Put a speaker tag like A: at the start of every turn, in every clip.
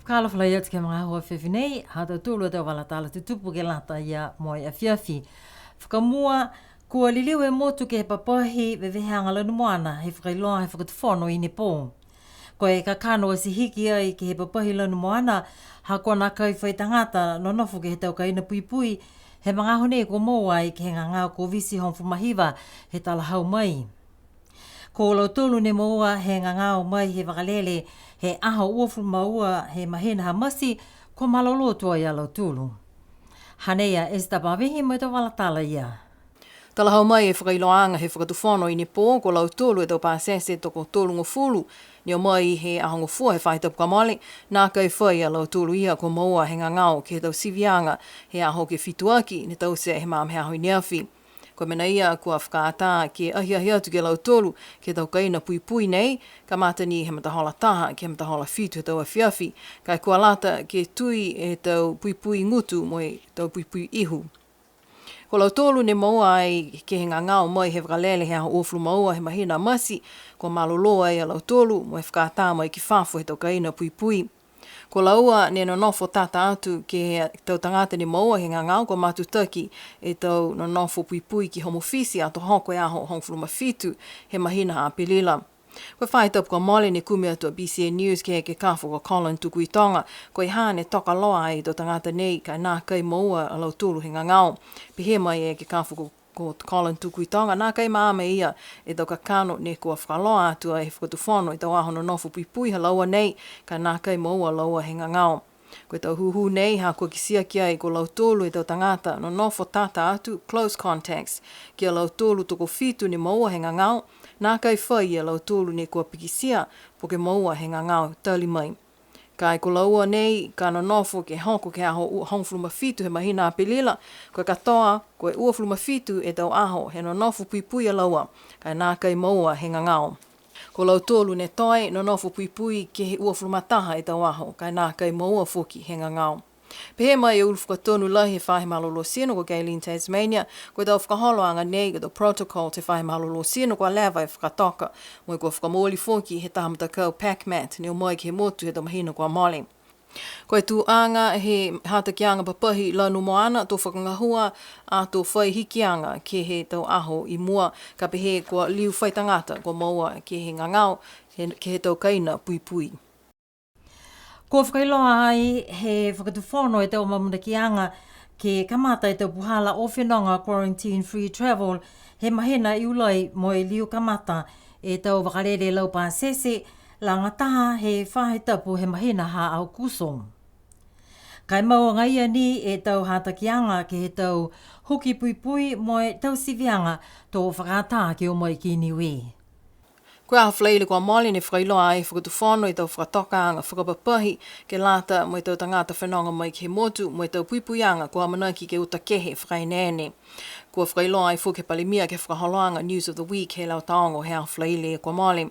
A: Whakala whalai atu ke mga hoa whiwhinei, hata tūlua tau wala tāla te tupu ke lata ia moi a whiawhi. Whakamua, kua liliu e motu ke he papahi veweheanga lanu moana, he whakailoa he whakatuwhono i ne pō. Ko e ka kano si hiki ai ke he papahi lanu moana, ha kua nā kai whai tangata no nofu ke he tau kaina pui pui, he mga hone ko mō ai ke he ngā ko visi hon fumahiwa he tala hau mai. Ko lau tolu ne moa he ngangao mai he wakalele he aho uofu maua he mahina ha masi ko malolo tua ia lau tolu. Haneia e sta pawehi mai tau walatala ia.
B: Tala hau mai e whakailoanga he whakatuwhono i ne pō ko lau tolu e tau pāsese toko tolu ngofulu ni o mai he aho ngofua he whaitapu kamale nā kai whai a lau tolu ia ko maua he ngangao ke tau sivianga he aho ke fituaki ne tau se he maam he aho i neawhi. Ko mena ia kua whakaata ke ahi atu ke lau tolu ke tau kaina pui pui nei, ka mata ni he matahola taha, ke matahola fitu he tau a whiawhi, kai kua lata ke tui e tau pui pui ngutu mo e tau pui pui ihu. Ko lau tolu ne maua ai ke he ngangao mai he whakalele he aho oflu maua he mahina masi, ko maloloa ai a lau tolu mo e whakaata mai ki whafo he tau kaina pui pui. Ko laua ne no nofo tata atu ke tau tangata ni maua he ngangau ko matutaki e tau no nofo pui pui ki homofisi ato hoko e aho hongfuluma fitu he mahina ha apelila. Ko whai tapu ka mole ne kumi atu a BCA News ke kafo ko Colin tuku i tonga ko i hane toka loa ai tau tangata nei kai nā kai maua a lau tulu he ngangau. Pihe mai ke kafo ko Colin tuku i tonga, nā kai maame ia e tau ka kano ne kua whakaloa atua he whakatuwhono i tau aho no nofo pui pui ha laua nei ka nā kai maua laua he ngangau. Ko tau huhu nei ha kua kisia ki ai ko lau tolu e tau tangata no nofo tata atu close contacts ki a lau tolu toko fitu ni maua he ngangau, nā kai whai a lau tolu ne kua pikisia po ke maua he ngangau tali mai. Kai ko laua nei, ka no nofo ke hoko ke aho hongfuluma fitu he mahina apelila, ko katoa ko e uafuluma fitu e tau aho he no nofo pui pui a laua, kai nā kai maua he ngangau. Ko lau tolu ne toi no nofo pui pui ke he uafuluma taha e tau aho, kai nā kai maua foki he ngangau. Pehe mai e ulufuka tonu lahi he whahe malolo sino ko Gayleen Tasmania, ko tau whakaholoanga nei ko tau protocol te whahe malolo sino ko a lewa e whakatoka, mo ko whakamoli foki he tahamata kau packmat, ne o mai ke he motu he tau mahina ko a mole. Ko e tu anga he hata ki anga papahi lanu moana, tō whakangahua a tō whai hikianga ke he tau aho i mua, ka pehe ko liu whai tangata ko maua ke he ngangau, ke he tau kaina pui pui.
A: Ko whakailoa ai he whakatuwhono e tau mamuna ki anga ke kamata e tau puhala o whenonga quarantine free travel he mahena i ulai mo e liu kamata e tau wakarere lau pāsese la ngataha he whahe tapu he mahena ha au kuso. Kai maua ngaia ni e tau hata ki anga ke he tau huki pui pui mo e tau sivianga tō whakata ke o mai ki Niue.
B: Kua aha whaleile kua mole ne whakailoa ai whakatuwhono i tau whakatokaanga whakapapahi ke lata mo i tau tangata whenonga mai ke he motu mo i tau puipuianga kua manaki ke utakehe whakainene. Kua whakailoa ai fuke palimia ke whakaholoanga News of the Week he lau taongo he aha whaleile kua mole.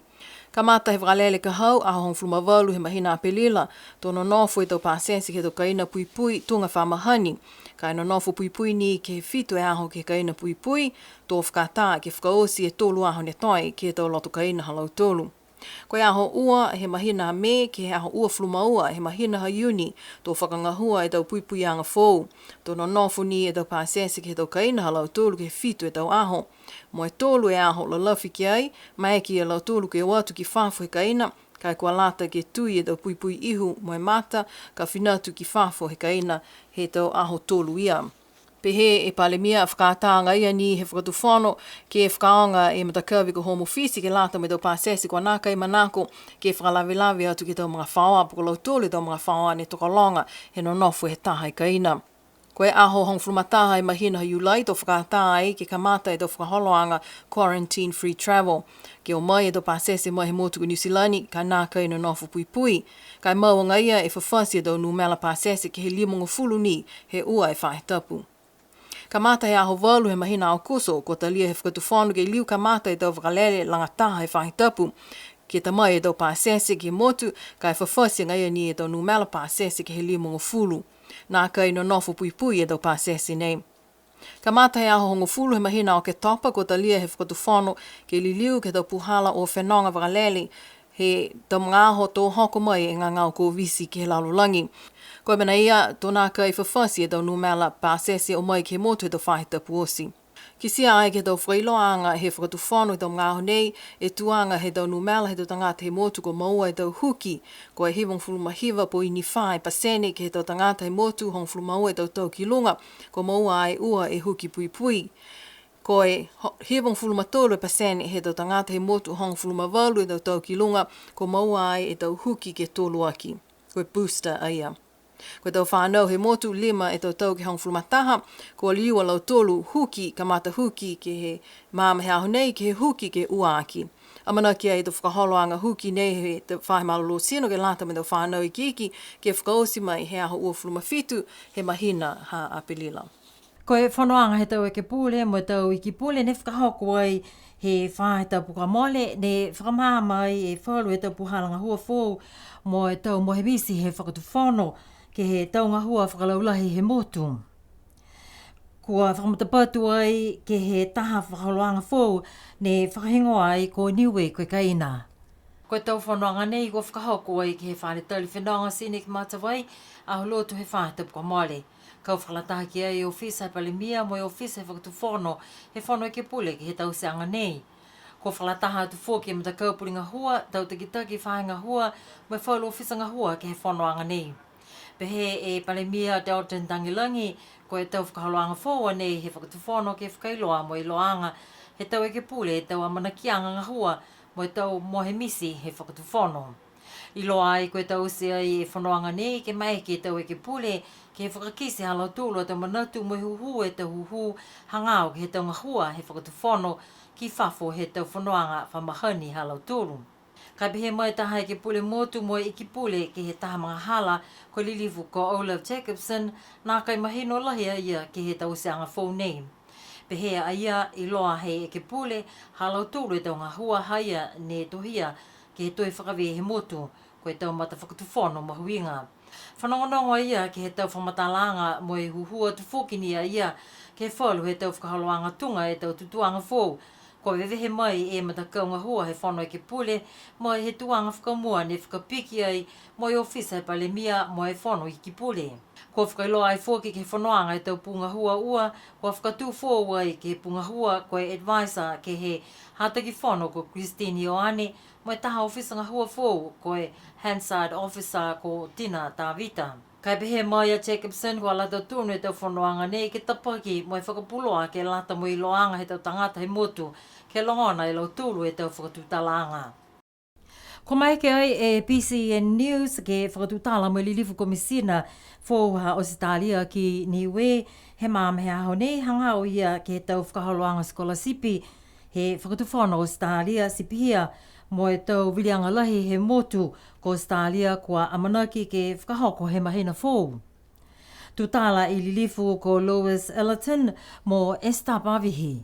B: Ka mata he whakalele ka hau, aho hongfuluma walu he mahina apelila, tō no nofo i tau pāsensi ke tau kaina pui pui tunga whamahani. Ka no nofo pui pui ni ke fitu e aho ke kaina pui pui, tō whakata ke whakaosi e tōlu aho ne toi ke tau loto kaina halau tōlu. Ko e aho ua he mahina me ke he aho ua flumaua he mahina ha uni tō whakangahua e tau pui pui anga fōu. Tō no nofo ni e tau pāsensi ke tau kaina halau tōlu ke fitu e tau aho. Mo e tōlu e aho la lafi ki ai, mai ki e lau tōlu ke watu ki whafo he kaina, kai kua lata ke tui e tau pui pui ihu mo e mata, ka whinatu ki whafo he kaina he tau aho tōlu ia. Pehe e palemia whakātanga ia ni he whakatuwhono ke whakaonga e matakawi ko homofisi ke lata me tau pāsesi kua nākai manako ke whakalawilawi atu ke tau mga whaoa, poko lau tōle tau mga whaoa ne tokalonga he no nofo he taha i kaina. Ko e aho hongfulumataha i mahina ha iulai tō whakātā ai ke kamata e tō whakaholoanga quarantine free travel. Ke o mai e tō pāsese mai he motuku New Zealandi ka nākai no nofo pui pui. Kai maua ia e whawhasi e tō numela pāsese ke he limonga fulu ni he ua e whahe tapu. Kamata he aho walu he mahina au kuso, ko talia he whakatuwhono ke liu kamata e tau whakalele langataha he whahitapu. Ke ta mai e tau pāsese ke motu, ka e whawhasi ngaia ni e tau numela pāsese ke he limonga fulu. Nā kai no nofo pui pui e tau pāsese nei. Kamata he aho hongo fulu he mahina o ke topa, ko talia he whakatuwhono ke li liu ke tau puhala o whenonga whakalele he tamunga ho tō hoko mai e ngā ngau ko visi ke he lalulangi. Koe mena ia, tōna ka i whawhasi e tau numela pāsese o mai ke motu e tau whahita puosi. Ki sia ai ke tau whailoanga he whakatuwhanu i tau ngāho nei, e tuanga he tau numela he tau tangata he motu ko maua e tau huki, ko e hivong fulmahiva po ini whai pasene ke he tau tangata he motu hong fulmaua e tau tau ki lunga, ko maua ai ua e huki pui pui. Ko e hivong fulmatolo e pasene he tau tangata he motu hong fulmavalu e tau tau ki lunga, ko maua ai e tau huki ke tolu aki, ko e booster aia. Ko tau whanau he motu 5 e tau ki hong fulmataha, ko liua lau tolu huki, ka mata huki ke he māma he aho nei, ke he huki ke uaki. Amana kia e tau whakaholoanga huki nei he te whahimalo sino ke lata me tau whanau i kiki, ke whakaosi mai he aho ua fulmafitu, he mahina ha apelila.
A: Ko e whanoanga he tau e ke pule, mo tau i ki pule, ne whakahoko ai he whahe tau puka mole, ne whakamāma ai e whalu e tau puhalanga hua fōu, mo e tau mohebisi he whakatu whono, ke he taunga hua whakalaulahi he motu. Kua whakamutapatu ai ke he taha whakaloanga fōu, ne whakahingo ai ko Niue koe kaina. Koe tau whanoanga nei, ko whakahoko ai ke he whare tali whenanga sine ki matawai, aho lotu he whahe tapuka mole. Kau whakalataha ki ai ofisa e palimia, mo e ofisa he whakatu whono, he whono e ke pule ki he tau seanga nei. Ko whakalataha atu fōki e mata kaupuri ngā hua, tau takitaki whahe ngā hua, mo e whaulu ofisa ngā hua ke he whanoanga nei. Pehe e palemia Delton Tangilangi, ko e tau whakahaloanga fōua nei he whakatu whono ke whakailoa mo i loanga he tau e ke pule e tau amanakianga ngā hua mo e tau mohe misi he whakatu whono. I loa ai ko e tau se ai e whanoanga nei ke mai ke tau e ke pule ke he whakakisi halau tūlo e tau manatu mo huhu e tau huhu hangau ke he tau ngā hua he whakatu whono ki whafo he tau whanoanga whamahani halau tūlo. Kai pehe mai taha e ke pule motu mo i ki pule ke he taha mga hala ko lilifu ko Olaf Jacobson nā kai mahino lahi a ia ke he tau seanga fōu nei. Pehe a ia i loa hei e ke pule halau tūru e tau ngā hua haia ne tohia ke he toi whakawe he motu ko e tau mata whakatu whono mahuinga. Whanongonongo a ia ke he tau whamatalanga mo e huhua tu whokini a ia ke he whalu he tau whakahaloanga tunga e tau tutuanga fōu. Ko vevehe mai e matakau ngā hua he whono e ke pule, mo he tuanga whakamua ne whakapiki ai, mo e ofisa e palemia mo e whono i ki pule. Ko whakailoa ai fōki ke whanoanga e tau punga hua ua, ko whakatū fōu ai ke punga hua ko e advisor ke he hataki whono ko Christine Ioane, mo e taha ofisa ngā hua fōu ko e Hansard officer ko Tina Tavita. Kai pehe mai a Jacobson ko alata tūnu e tau whanoanga nei ke tapaki mo e whakapuloa ke lata mo i loanga he tau tangata he motu ke longona e lau tūlu e tau whakatūtalanga. Ko mai ke ai e PCN News ke whakatūtala mo i lilifu komisina fōuha Australia ki Niue he māme aho nei hangau ia ke tau whakahaloanga skola sipi he whakatūwhono Australia sipihia mo e tau wilianga lahi he motu ko Australia kua amanaki ke whakahoko he mahina fōu. Tutala i lilifu ko Lois Ellerton mo Esther Pavihi.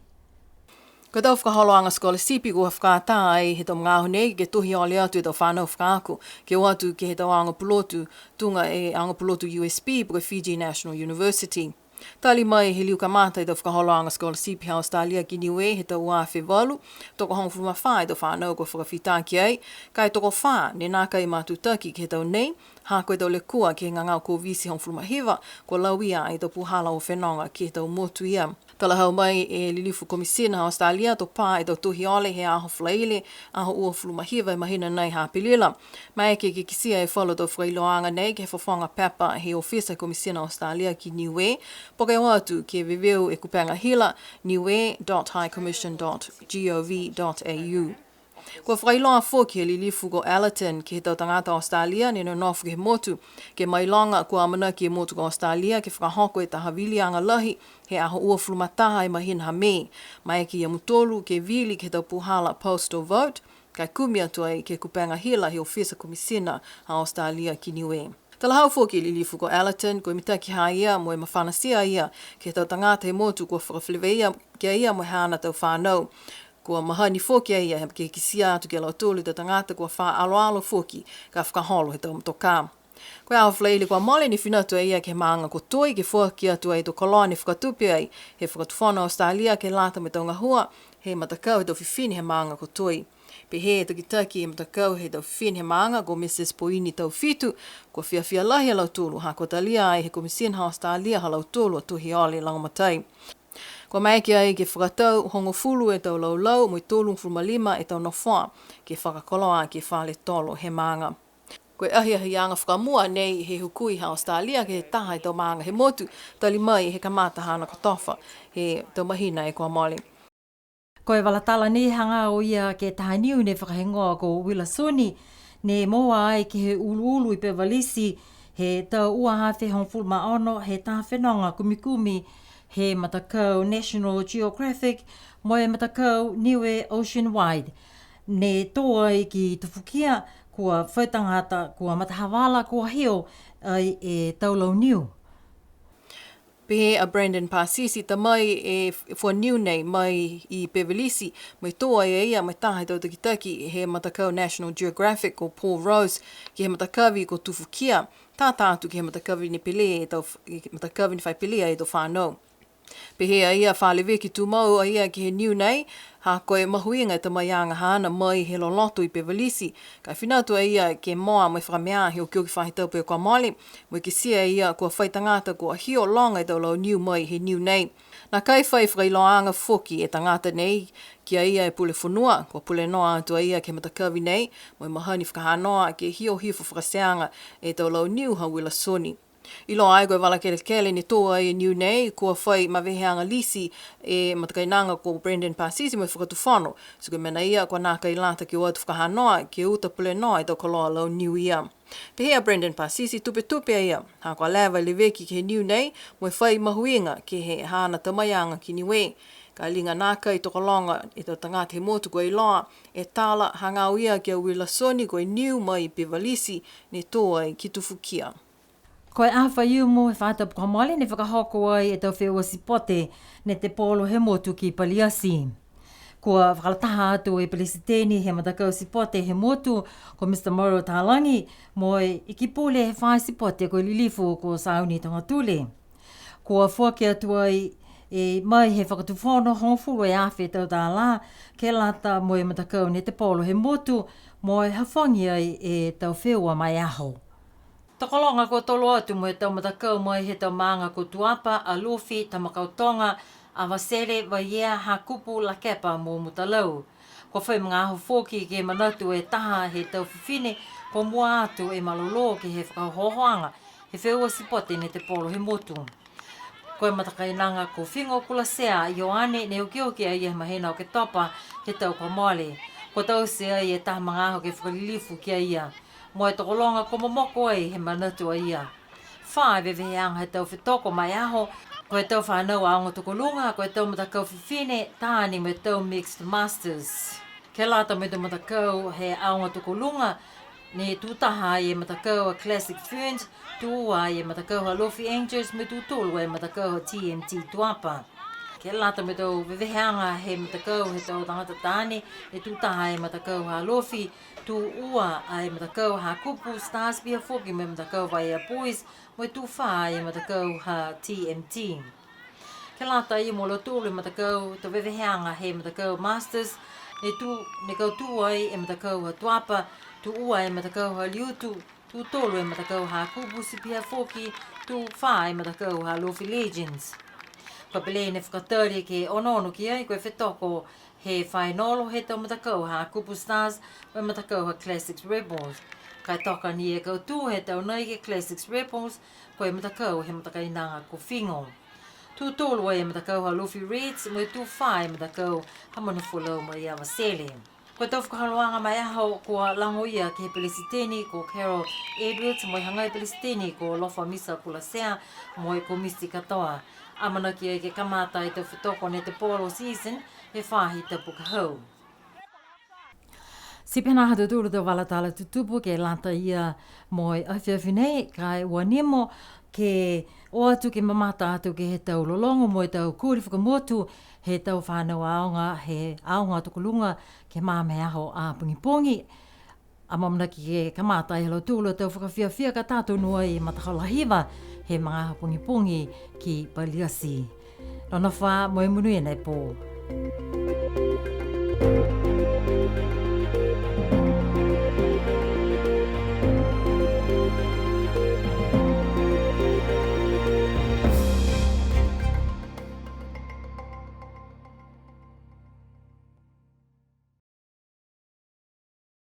B: Ko tau whakaholoanga skola sipi ko whakata ai he tau ngāho nei ke tuhi ole atu e tau whanau whakaako ke watu ke he tau anga pulotu tunga e anga pulotu USB po Fiji National University. Tali mai he liu kamata i tau whakaholoanga skola sipi ha Australia ki Niue he tau wāwhi walu, toko hong fuma whai tau whanau ko whakawhitaki ai, kai toko whā ne nā kai mātutaki ke tau nei, hā koe tau le kua ke ngā ngau ko visi hong fuma hiva, ko lauia i tau puhala o whenonga ke tau motu ia. Tala hau mai e lilifu komisina ha Australia to pā i tau tuhi ole he aho whlaile, aho ua fuluma hiva i mahina nei ha pilila. Mai ke kisia e whalo tau whailoanga nei ke whawhanga papa he ofisa komisina Australia ki Niue, poke watu ke viveu e kupanga hila niue.highcommission.gov.au. Ko whailoa fōki e lilifu ko Allerton ke he tau tangata Australia ni no nofu ke he motu, ke mailonga ko amana ki he motu ko Australia ke whakahoko e taha vilianga lahi he aho ua fulumataha e mahina ha me, mai ki ia mutolu ke vili ke he tau puhala postal vote, kai kumi atu ai ke kupanga hila he ofisa komisina ha Australia ki Niue. Tala hau fōki lilifu ko Allerton, ko imitaki ha ia mo e mawhanasia ia ke tau tangata he motu ko whakawhileweia kia ia mo hana tau whanau. Kua mahani fōki ia ke kisia atu ke lau tōlu tau tangata kua wha aloalo fōki ka whakaholo he tau mtoka. Koe aho whleile kua mole ni whinatu ia ke maanga ko toi ke fōki atu ai to koloni whakatupi ai he whakatufona Australia ke lata me tau ngahua he matakau he tau whiwhini he maanga ko toi. Pe he taki matakau he tau fin he maanga ko Mrs. Poini tau fitu, ko fia lahi a lau tūlu, ha ko talia ai he Commission House talia ha lau tūlu a tuhi ole langamatai. Ko mai ki ai ke whakatau hongo fulu e tau lau, mo i tōlung fulmalima e tau nofua, ke whakakoloa ke whale tolo he maanga. Koe ahi anga whakamua nei he hukui ha Australia ke he taha e tau maanga he motu, tali mai he kamata hana katofa, he tau mahina e kua mole.
A: Koe walatala ni hanga o ia ke taha Niue ne whakahengoa ko Wila Soni, ne moa ai ke he ulu i pe walisi, he tau ua hawhi hong fulma ono, he taha whenonga kumikumi, he matakau National Geographic, mo e matakau Niue Ocean Wide. Ne toa i ki tufukia, kua whaitangata, kua matahawala, kua heo, ai e taulau Niue.
B: Pehe a Brandon Pasisi ta mai e for Niue nei mai i Pevelisi, mai toa e ia mai taha i tau taki he matakau National Geographic o Paul Rose, ki he matakawi ko tufukia, tātātu ki he matakawi ni pele e tau, matakawi ni whai pele e tau whānau. Pehe a ia whālewe ki tūmau a ia ki he Niue nei, ha koe mahuinga ta mai anga hana mai he loloto i Pevelisi. Kai whinatu a ia ke moa mai whakamea he o kio ki whahitau pe kua mole, mo ki sia ia kua whaitangata kua hio longa i tau lau Niue mai he Niue nei. Na kai whai whakailoanga foki e tangata nei, ki a ia e pule whanua, kua pule noa atu a ia ke matakawi nei, mo i mahani whakahanoa ke hio hifo whakaseanga e tau lau Niue ha Wila Soni. Ilo ai koe wala kele ni toa e Niue nei, kua whai maweheanga lisi e matakainanga ko Brandon Pasisi mo whakatu whano. So koe mena ia kua nāka i lata ki o atu whakahanoa, ki uta pule noa i tau koloa lau Niue ia. Pehea Brandon Pasisi tupe ia, ha kua lewa le veki ki he Niue nei, mo whai mahuinga ki he hana tamayanga ki Niue. Ka linga nāka i tokolonga i tau tangata he motu koe iloa, e tāla hangau ia ki a Wila Soni koe Niue mai i Pevelisi ni toa i ki tufukia.
A: Koe awha iu mo e whātau pukamale ne whakahoko ai e tau whewasi sipote ne te polo he motu ki Paliasi. Kua whakalataha atu e Pelisiteni he matakau sipote he motu ko Mr. Moro Tālangi mo e iki pole he whai sipote ko Lilifu ko Sauni Tongatule. Kua whuake atu ai e mai he whakatuwhono hongfuru e awhi tau tā la ke lata mo e matakau ne te polo he motu mo e hawhangi ai e tau whewa mai aho. Tokolonga ko tolo atu mo e tau matakau mai he tau maanga ko Tuapa, a Lofi, Tamakautonga, a Wasere, Waia, Hakupu, La Kepa mo Mutalau. Ko whai mga aho whoki ke manatu e taha he tau whiwhine, ko mua atu e malolo ke he whakahohoanga, he wheua sipote ne te polo he motu. Ko e matakainanga ko Whingo Kulasea, Ioane, ne ukioki ai e mahena o ke topa he tau Kamale. Ko tau se ai e taha mga aho ke whakalilifu ki a ia. Mo e tokolonga ko momoko ai he manatu a ia. Whai vewe anga he tau whetoko mai aho, ko e tau whanau a ongo tokolunga, ko e tau matakau whiwhine, tāni me tau Mixed Masters. Ke lata me tau matakau he aonga tokolunga, ne tūtaha e matakau a Classic Ferns, tūua e matakau a Lofi Angels, me tūtolu e matakau a TMT Tuapa. Ke lata me tau weweheanga he matakau he tau tangata tāne, e tūtaha e matakau a Lofi, tu ua ai matakau ha kupu stars pia foki me matakau vai a boys mo tu fa ai matakau ha TMT. Ke lata i mo lo tūle matakau to weweheanga he matakau masters ne kau tu ai e matakau ha Tuapa, tu ua e matakau ha Liutu, tu tolu e matakau ha kupu si pia foki, tu fa ai matakau ha Lofi Legends. Ka pele ne whakatari ke ono ki ai koe whetoko he whainolo he tau matakau ha Kupu Stars me matakau ha Classics Rebels. Kai toka ni e kau tū he tau nei ke Classics Rebels koe matakau he matakainanga ko Whingo. Tu tolu e matakau ha Luffy Reds me tu whai matakau ha manufulau mai a Wasele. Koe tau whakahaluanga mai aho kua lango ia ke he Pelisiteni ko Carol Edwards mo i hangai Pelisiteni ko Lofa Misa Kulasea mo i ko Misty Katoa. Amana ki e ke kamata i te whetoko ne te polo season he whahi te pukahau. Sipena hatu tūru te walatala tutupu ke lata ia mo i awhiawhi nei kai ua nemo ke o atu ke mamata atu ke he tau lolongo mo i tau kūri whakamotu he tau whanau aonga he aonga tukulunga ke māme aho a pungipongi. Amamna ki ke kamata i halo tūlu tau whakawhiawhia ka tātou nua i matakalahiwa he mga pungipongi ki Paliasi. Nona wha mo i munui nei pō.